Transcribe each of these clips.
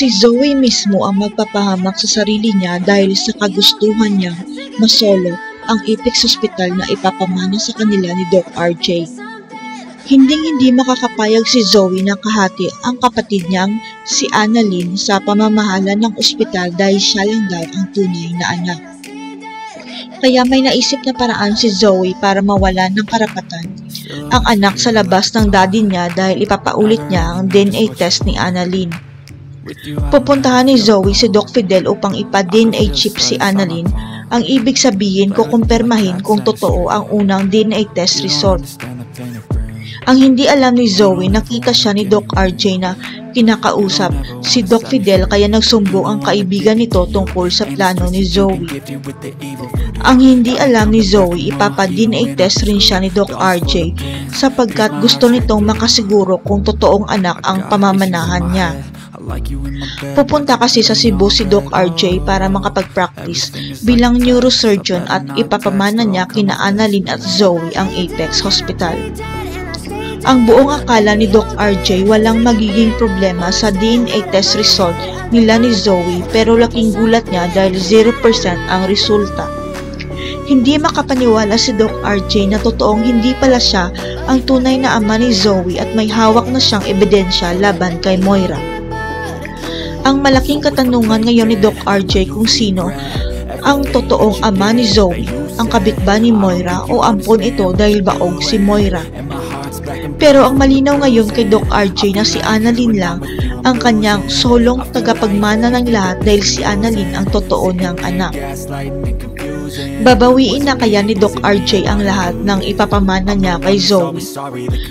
Si Zoe mismo ang magpapahamak sa sarili niya dahil sa kagustuhan niyang masolo ang Apex Hospital na ipapamana sa kanila ni Doc RJ. Hinding-hindi makakapayag si Zoe na kahati ang kapatid niyang si Annalyn sa pamamahala ng ospital dahil siya lang daw ang tunay na anak. Kaya may naisip na paraan si Zoe para mawala ng karapatan ang anak sa labas ng daddy niya dahil ipapaulit niya ang DNA test ni Annalyn. Pupuntahan ni Zoe si Doc Fidel upang ipa-DNA chip si Annalyn. Ang ibig sabihin kukumpirmahin kung totoo ang unang DNA test result. Ang hindi alam ni Zoe, nakita siya ni Doc RJ na kinakausap si Doc Fidel kaya nagsumbong ang kaibigan nito tungkol sa plano ni Zoe. Ang hindi alam ni Zoe, ipapa-DNA test rin siya ni Doc RJ sapagkat gusto nitong makasiguro kung totoong anak ang pamamanahan niya. Pupunta kasi sa Cebu si Doc RJ para makapag-practice bilang neurosurgeon at ipapamana niya kina Annalyn at Zoe ang Apex Hospital. Ang buong akala ni Doc RJ walang magiging problema sa DNA test result nila ni Zoe pero laking gulat niya dahil 0% ang resulta. Hindi makapaniwala si Doc RJ na totoong hindi pala siya ang tunay na ama ni Zoe at may hawak na siyang ebidensya laban kay Moira. Ang malaking katanungan ngayon ni Doc RJ kung sino ang totoong ama ni Zoe, ang kabit ba ni Moira o ampon ito dahil baog si Moira. Pero ang malinaw ngayon kay Doc RJ na si Annalyn lang ang kanyang solong tagapagmana ng lahat dahil si Annalyn ang totoo niyang anak. Babawiin na kaya ni Doc RJ ang lahat ng ipapamana niya kay Zoe?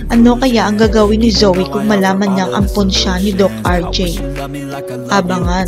Ano kaya ang gagawin ni Zoe kung malaman niyang ampon siya ni Doc RJ? Abangan.